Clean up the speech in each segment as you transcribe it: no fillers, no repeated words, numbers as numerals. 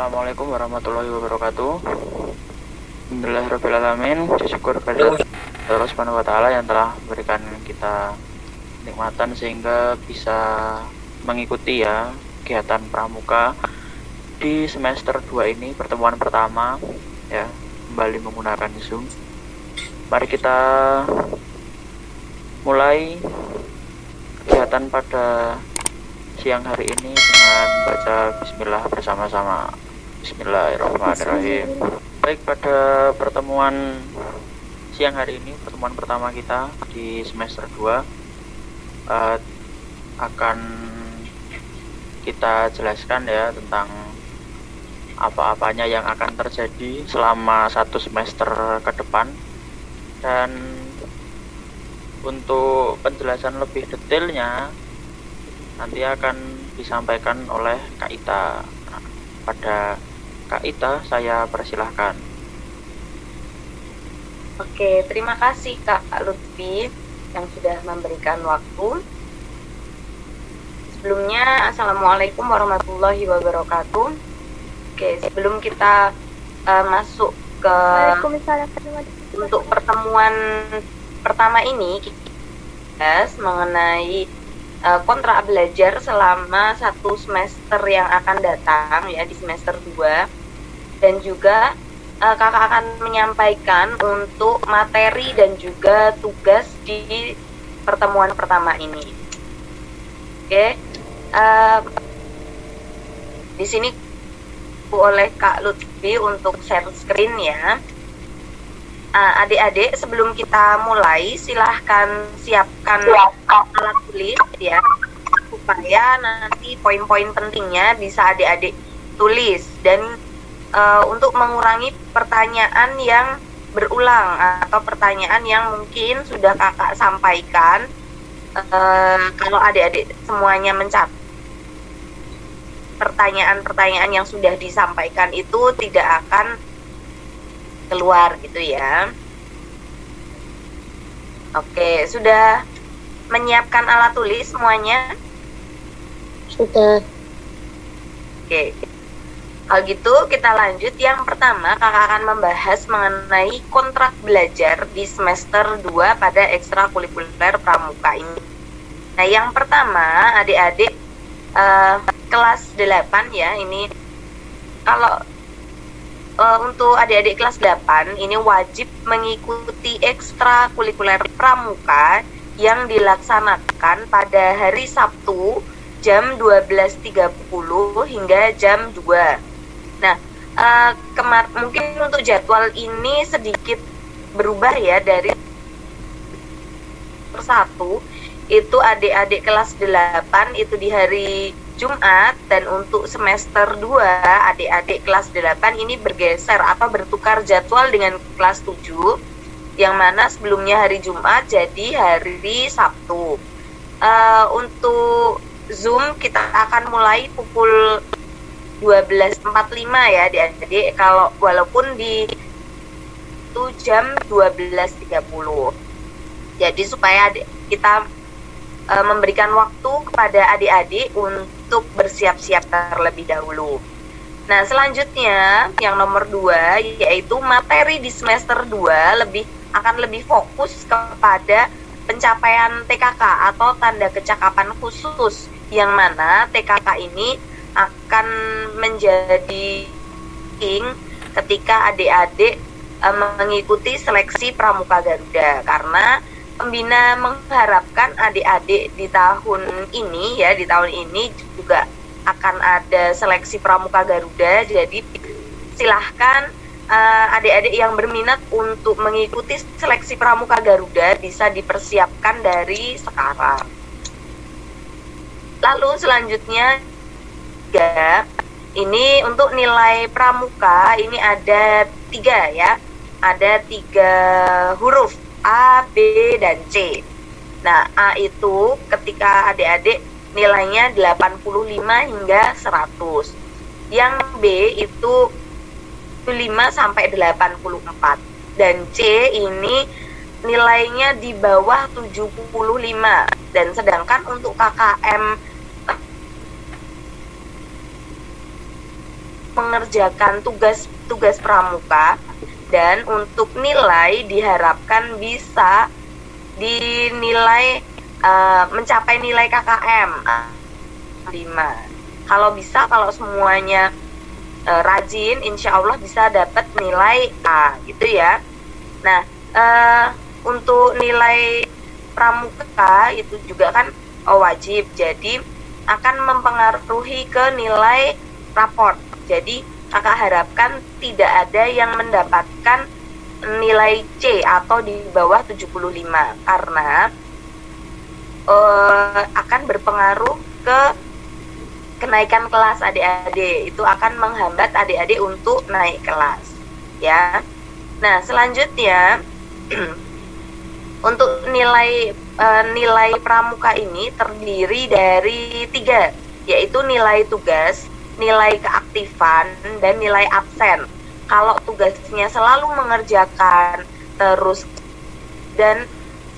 Assalamualaikum warahmatullahi wabarakatuh. Alhamdulillahirrahmanirrahim. Syukur kepada Allah Subhanahu wa Ta'ala yang telah memberikan kita nikmatan sehingga bisa mengikuti ya kegiatan pramuka di semester 2 ini, pertemuan pertama ya, kembali menggunakan Zoom. Mari kita mulai kegiatan pada siang hari ini dengan baca bismillah bersama-sama. Bismillahirrahmanirrahim. Baik, pada pertemuan siang hari ini, pertemuan pertama kita di semester 2, akan kita jelaskan ya tentang apa-apanya yang akan terjadi selama 1 semester ke depan. Dan untuk penjelasan lebih detailnya nanti akan disampaikan oleh Kak Ita. Nah, pada Kak Ita saya persilahkan. Oke, terima kasih Kak Lutfi yang sudah memberikan waktu. Sebelumnya, Assalamualaikum warahmatullahi wabarakatuh. Oke, sebelum kita masuk ke untuk pertemuan pertama ini, kita bahas mengenai kontrak belajar selama 1 semester yang akan datang ya di semester 2, dan juga kakak akan menyampaikan untuk materi dan juga tugas di pertemuan pertama ini. Oke, di sini oleh Kak Lutfi untuk share screen ya. Adik-adik, sebelum kita mulai silahkan siapkan alat tulis ya, supaya nanti poin-poin pentingnya bisa adik-adik tulis. Dan untuk mengurangi pertanyaan yang berulang atau pertanyaan yang mungkin sudah kakak sampaikan, kalau adik-adik semuanya mencatat pertanyaan-pertanyaan yang sudah disampaikan itu tidak akan keluar gitu ya. Oke, sudah menyiapkan alat tulis semuanya? Sudah. Oke, kalau gitu kita lanjut. Yang pertama, kakak akan membahas mengenai kontrak belajar di semester 2 pada ekstrakurikuler pramuka ini. Nah, yang pertama adik-adik kelas 8 ya, ini kalau untuk adik-adik kelas 8 ini wajib mengikuti ekstrakurikuler pramuka yang dilaksanakan pada hari Sabtu jam 12.30 hingga jam 2. Nah, mungkin untuk jadwal ini sedikit berubah ya, dari persatu itu adik-adik kelas 8 itu di hari Jumat, dan untuk semester 2 adik-adik kelas 8 ini bergeser atau bertukar jadwal dengan kelas 7, yang mana sebelumnya hari Jumat jadi hari Sabtu. Untuk Zoom kita akan mulai pukul 12.45 ya adik-adik, kalau walaupun di itu jam 12.30. Jadi supaya kita memberikan waktu kepada adik-adik untuk bersiap-siap terlebih dahulu. Nah, selanjutnya yang nomor 2 yaitu materi di semester 2 akan lebih fokus kepada pencapaian TKK atau tanda kecakapan khusus, yang mana TKK ini akan menjadi penting ketika adik-adik mengikuti seleksi Pramuka Garuda, karena pembina mengharapkan adik-adik di tahun ini ya, di tahun ini juga akan ada seleksi Pramuka Garuda. Jadi silahkan adik-adik yang berminat untuk mengikuti seleksi Pramuka Garuda bisa dipersiapkan dari sekarang. Lalu selanjutnya ya, ini untuk nilai pramuka ini ada 3 ya, ada 3 huruf, A, B, dan C. Nah, A itu ketika adik-adik nilainya 85 hingga 100. Yang B itu 5 sampai 84. Dan C ini nilainya di bawah 75. Dan sedangkan untuk KKM mengerjakan tugas pramuka, dan untuk nilai diharapkan bisa dinilai mencapai nilai KKM 5. Kalau bisa, kalau semuanya rajin, insya Allah bisa dapat nilai A gitu ya. Nah, untuk nilai pramuka itu juga kan wajib, jadi akan mempengaruhi ke nilai raport. Jadi kakak harapkan tidak ada yang mendapatkan nilai C atau di bawah 75, karena akan berpengaruh ke kenaikan kelas adik-adik. Itu akan menghambat adik-adik untuk naik kelas ya. Nah, selanjutnya untuk nilai pramuka ini terdiri dari 3, yaitu nilai tugas, nilai keaktifan, dan nilai absen. Kalau tugasnya selalu mengerjakan terus dan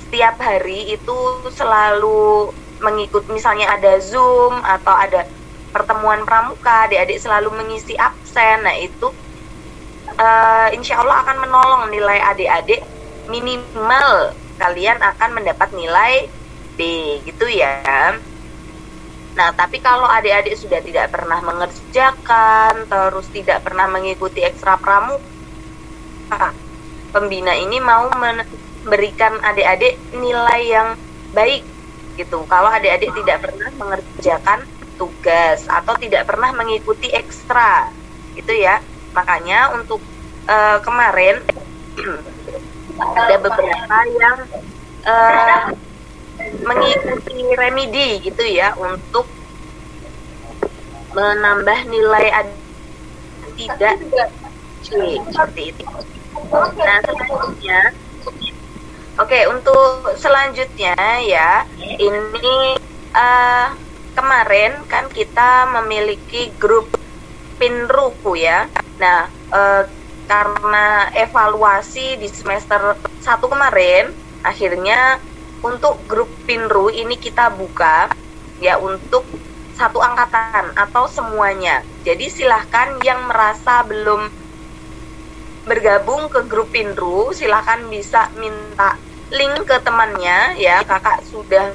setiap hari itu selalu mengikut, misalnya ada Zoom atau ada pertemuan pramuka, adik-adik selalu mengisi absen. Nah, itu insya Allah akan menolong nilai adik-adik, minimal kalian akan mendapat nilai B gitu ya. Nah, tapi kalau adik-adik sudah tidak pernah mengerjakan, terus tidak pernah mengikuti ekstra pramuka, pembina ini mau memberikan adik-adik nilai yang baik gitu. Kalau adik-adik tidak pernah mengerjakan tugas atau tidak pernah mengikuti ekstra gitu ya. Makanya untuk kemarin ada beberapa yang mengikuti remedi gitu ya, untuk menambah nilai tidak C seperti itu. Nah, selanjutnya, oke, untuk selanjutnya ya, ini kemarin kan kita memiliki grup Pinruku ya. Nah, karena evaluasi di semester 1 kemarin, akhirnya untuk grup Pinru ini kita buka ya untuk satu angkatan atau semuanya. Jadi silahkan yang merasa belum bergabung ke grup Pinru, silahkan bisa minta link ke temannya ya. Kakak sudah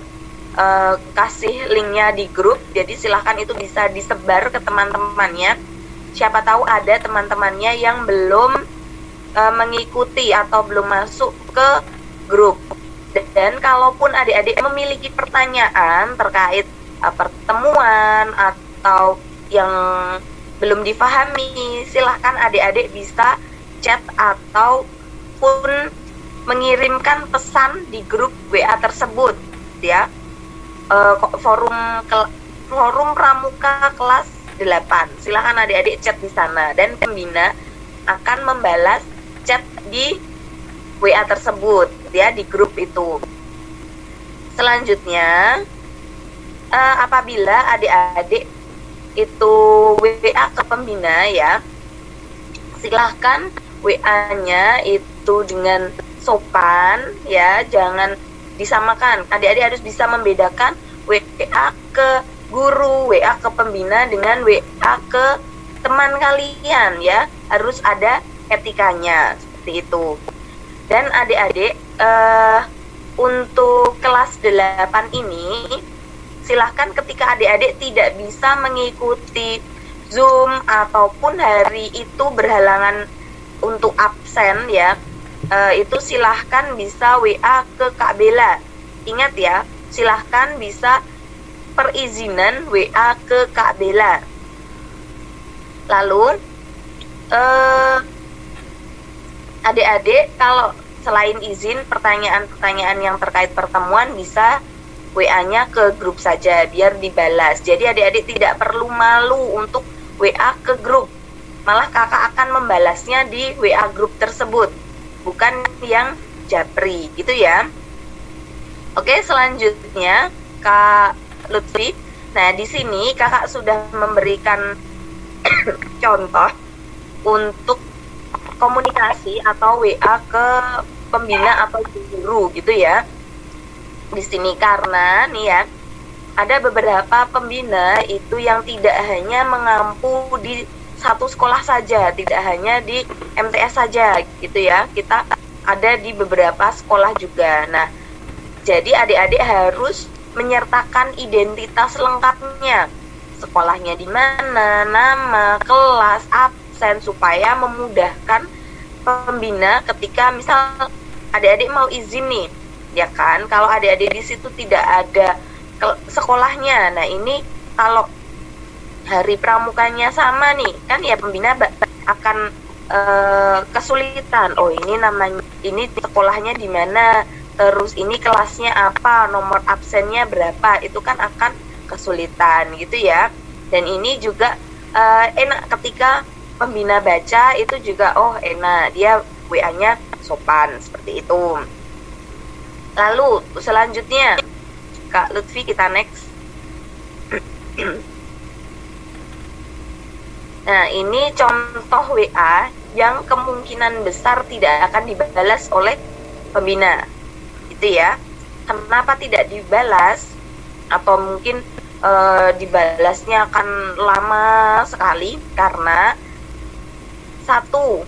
kasih linknya di grup, jadi silahkan itu bisa disebar ke teman-temannya. Siapa tahu ada teman-temannya yang belum mengikuti atau belum masuk ke grup. Dan kalaupun adik-adik memiliki pertanyaan terkait pertemuan atau yang belum difahami, silahkan adik-adik bisa chat ataupun mengirimkan pesan di grup WA tersebut ya. Forum pramuka kelas 8. Silahkan adik-adik chat di sana dan pembina akan membalas chat di WA tersebut ya, di grup itu. Selanjutnya, apabila adik-adik itu WA ke pembina ya, silahkan WA-nya itu dengan sopan ya, jangan disamakan. Adik-adik harus bisa membedakan WA ke guru, WA ke pembina dengan WA ke teman kalian ya. Harus ada etikanya seperti itu. Dan adik-adik untuk kelas 8 ini, silahkan ketika adik-adik tidak bisa mengikuti Zoom ataupun hari itu berhalangan untuk absen ya, itu silahkan bisa WA ke Kak Bella. Ingat ya, silahkan bisa perizinan WA ke Kak Bella. Lalu adik-adik kalau selain izin, pertanyaan-pertanyaan yang terkait pertemuan bisa WA-nya ke grup saja biar dibalas. Jadi adik-adik tidak perlu malu untuk WA ke grup. Malah kakak akan membalasnya di WA grup tersebut, bukan yang japri gitu ya. Oke, selanjutnya Kak Lutfi. Nah, di sini kakak sudah memberikan contoh untuk komunikasi atau WA ke pembina atau guru gitu ya. Di sini karena nih ya, ada beberapa pembina itu yang tidak hanya mengampu di satu sekolah saja, tidak hanya di MTS saja gitu ya. Kita ada di beberapa sekolah juga. Nah, jadi adik-adik harus menyertakan identitas lengkapnya. Sekolahnya di mana, nama, kelas, absen, supaya memudahkan pembina ketika misal adik-adik mau izin nih, ya kan? Kalau adik-adik di situ tidak ada sekolahnya, nah ini kalau hari pramukanya sama nih, kan ya pembina akan kesulitan. Oh, ini namanya, ini sekolahnya di mana, terus ini kelasnya apa, nomor absennya berapa, itu kan akan kesulitan gitu ya. Dan ini juga enak ketika pembina baca, itu juga oh enak, dia WA-nya sopan seperti itu. Lalu selanjutnya Kak Lutfi, kita next. Nah, ini contoh WA yang kemungkinan besar tidak akan dibalas oleh pembina. Itu ya. Kenapa tidak dibalas? Atau mungkin dibalasnya akan lama sekali? Karena satu,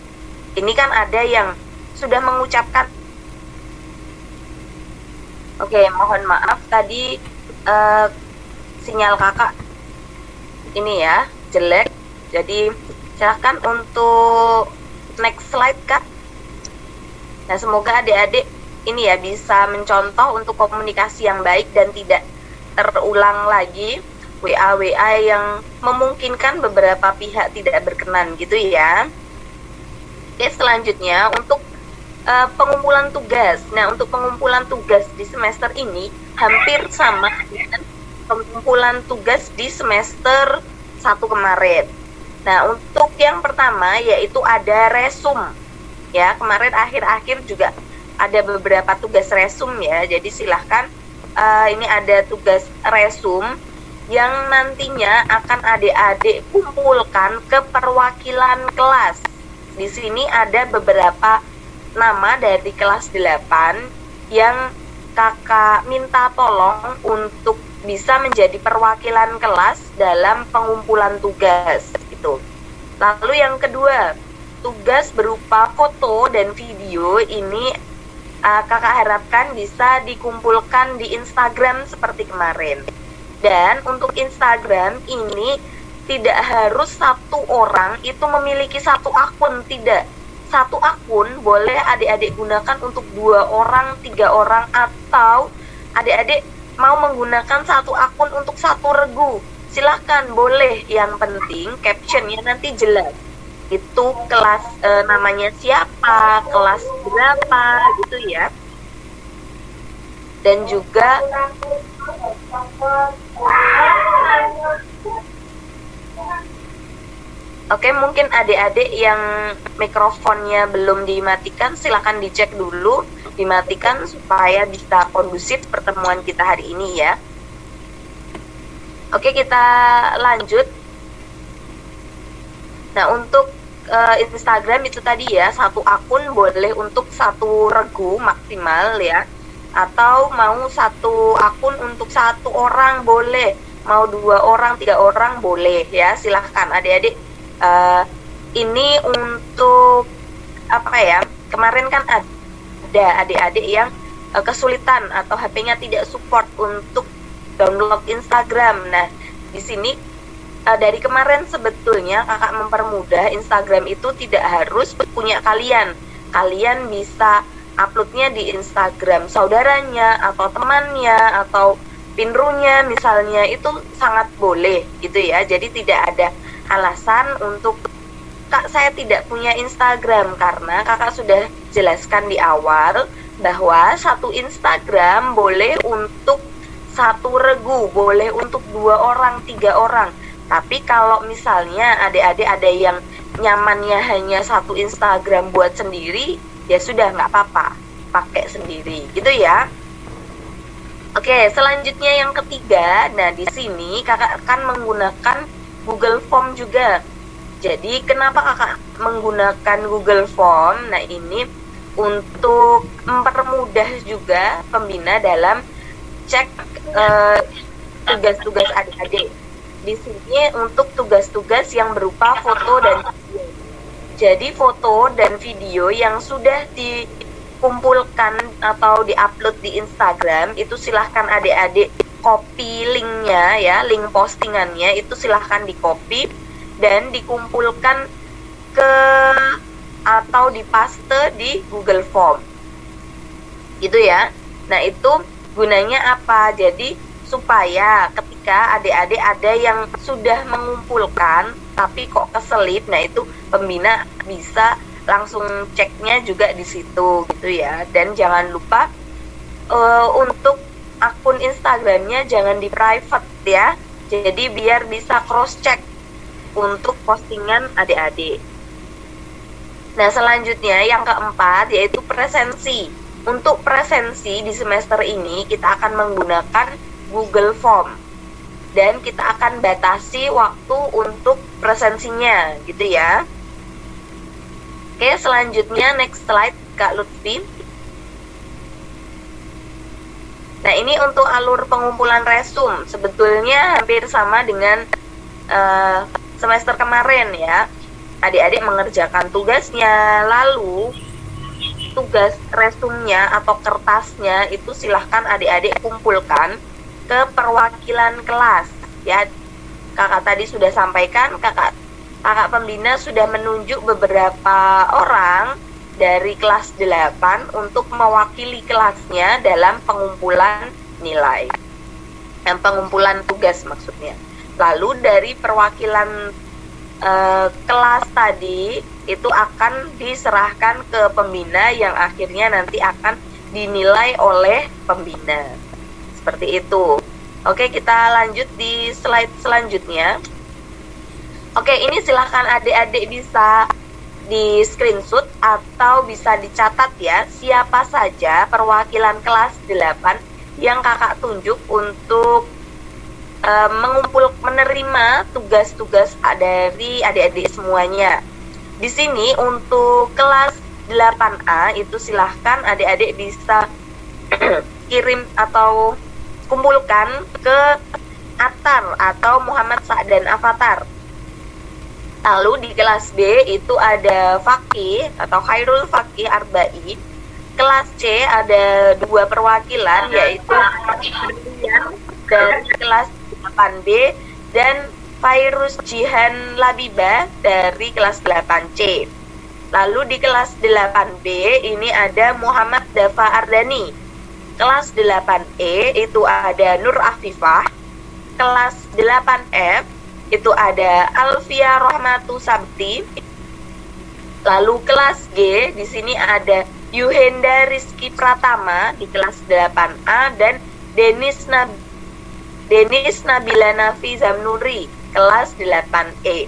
ini kan ada yang sudah mengucapkan. Oke, mohon maaf tadi sinyal kakak ini ya jelek. Jadi silahkan untuk next slide Kak. Nah, semoga adik-adik ini ya bisa mencontoh untuk komunikasi yang baik dan tidak terulang lagi WA-WA yang memungkinkan beberapa pihak tidak berkenan gitu ya. Oke, selanjutnya untuk pengumpulan tugas. Nah, untuk pengumpulan tugas di semester ini hampir sama dengan pengumpulan tugas di semester 1 kemarin. Nah, untuk yang pertama yaitu ada resum. Ya, kemarin akhir-akhir juga ada beberapa tugas resum ya. Jadi silahkan ini ada tugas resum yang nantinya akan adik-adik kumpulkan ke perwakilan kelas. Di sini ada beberapa nama dari kelas 8 yang kakak minta tolong untuk bisa menjadi perwakilan kelas dalam pengumpulan tugas gitu. Lalu yang kedua, tugas berupa foto dan video ini kakak harapkan bisa dikumpulkan di Instagram seperti kemarin. Dan untuk Instagram ini tidak harus satu orang itu memiliki satu akun, tidak. Satu akun boleh adik-adik gunakan untuk 2 orang, 3 orang, atau adik-adik mau menggunakan satu akun untuk satu regu. Silahkan, boleh. Yang penting captionnya nanti jelas. Itu kelas namanya siapa, kelas berapa gitu ya. Dan juga oke, mungkin adik-adik yang mikrofonnya belum dimatikan, silakan dicek dulu, dimatikan supaya bisa kondusif pertemuan kita hari ini ya. Oke, kita lanjut. Nah, untuk Instagram itu tadi ya, satu akun boleh untuk satu regu maksimal ya, atau mau satu akun untuk satu orang boleh, mau 2 orang, 3 orang boleh ya. Silahkan adik-adik. Ini untuk apa ya, kemarin kan ada adik-adik yang kesulitan atau HP-nya tidak support untuk download Instagram. Nah, di sini dari kemarin sebetulnya kakak mempermudah. Instagram itu tidak harus punya kalian. Kalian bisa uploadnya di Instagram saudaranya atau temannya atau pinrunya misalnya, itu sangat boleh gitu ya. Jadi tidak ada alasan untuk Kak saya tidak punya Instagram, karena kakak sudah jelaskan di awal bahwa satu Instagram boleh untuk satu regu, boleh untuk 2 orang, 3 orang. Tapi kalau misalnya adik-adik ada yang nyamannya hanya satu Instagram buat sendiri, ya sudah, nggak apa-apa, pakai sendiri gitu ya. Oke, selanjutnya yang ketiga. Nah, di sini kakak akan menggunakan Google Form juga. Jadi kenapa kakak menggunakan Google Form? Nah, ini untuk mempermudah juga pembina dalam cek tugas-tugas adik-adik. di sini untuk tugas-tugas yang berupa foto dan video. Jadi foto dan video yang sudah dikumpulkan atau diupload di Instagram itu silahkan adik-adik copy linknya ya, link postingannya itu silahkan di copy dan dikumpulkan ke atau dipaste di Google Form gitu ya. Nah itu gunanya apa? Jadi supaya ketika adik-adik ada yang sudah mengumpulkan tapi kok keselip, nah itu pembina bisa langsung ceknya juga di situ gitu ya. Dan jangan lupa untuk akun Instagramnya jangan di private ya, jadi biar bisa cross check untuk postingan adik-adik. Nah selanjutnya yang keempat yaitu presensi. Untuk presensi di semester ini kita akan menggunakan Google Form dan kita akan batasi waktu untuk presensinya gitu ya. Oke, selanjutnya next slide Kak Lutfi. Nah ini untuk alur pengumpulan resum sebetulnya hampir sama dengan semester kemarin ya. Adik-adik mengerjakan tugasnya, lalu tugas resumnya atau kertasnya itu silahkan adik-adik kumpulkan ke perwakilan kelas ya. Kakak tadi sudah sampaikan, kakak pembina sudah menunjuk beberapa orang dari kelas 8 untuk mewakili kelasnya dalam pengumpulan nilai dan pengumpulan tugas maksudnya. Lalu dari perwakilan kelas tadi itu akan diserahkan ke pembina yang akhirnya nanti akan dinilai oleh pembina. Seperti itu. Oke, kita lanjut di slide selanjutnya. Oke, ini silahkan adik-adik bisa di screenshot atau bisa dicatat ya, siapa saja perwakilan kelas 8 yang kakak tunjuk untuk menerima tugas-tugas dari adik-adik semuanya. Di sini untuk kelas 8A itu silahkan adik-adik bisa kirim atau kumpulkan ke Atar atau Muhammad Sa'dan Avatar. Lalu di kelas B itu ada Fakih atau Khairul Fakih Arba'i. Kelas C ada 2 perwakilan yaitu dari kelas 8B dan Fairuz Jihan Labiba dari kelas 8C. Lalu di kelas 8B ini ada Muhammad Dafa Ardani. Kelas 8E itu ada Nur Afifah. Kelas 8F itu ada Alfia Rahmatu Sabti. Lalu kelas G di sini ada Yuhenda Rizky Pratama di kelas 8A dan Denis Nabila Nafi Zamnuri kelas 8E.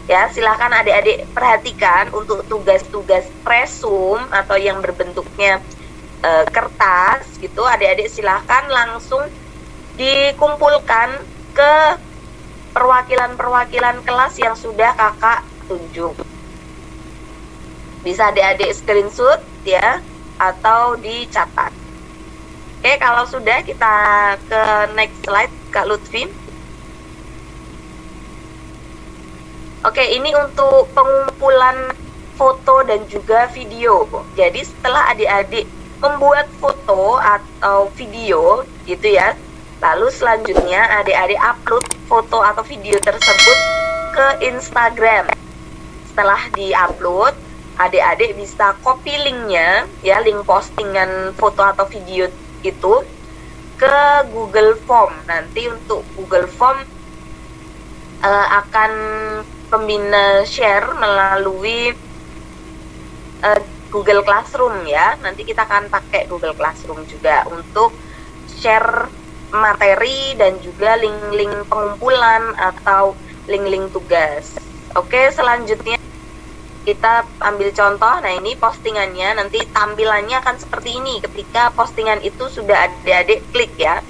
Ya, silakan adik-adik perhatikan untuk tugas-tugas resum atau yang berbentuknya kertas gitu, adik-adik silakan langsung dikumpulkan ke perwakilan-perwakilan kelas yang sudah kakak tunjuk. Bisa adik-adik screenshot ya atau dicatat. Oke, kalau sudah kita ke next slide Kak Lutfi. Oke, ini untuk pengumpulan foto dan juga video. Jadi setelah adik-adik membuat foto atau video gitu ya, lalu selanjutnya adik-adik upload foto atau video tersebut ke Instagram. Setelah di-upload, adik-adik bisa copy linknya ya, link postingan foto atau video itu ke Google Form. Nanti untuk Google Form akan pembina share melalui Google Classroom ya. Nanti kita akan pakai Google Classroom juga untuk share materi dan juga link-link pengumpulan atau link-link tugas. Oke, selanjutnya kita ambil contoh. Nah, ini postingannya, nanti tampilannya akan seperti ini ketika postingan itu sudah adik-adik klik ya.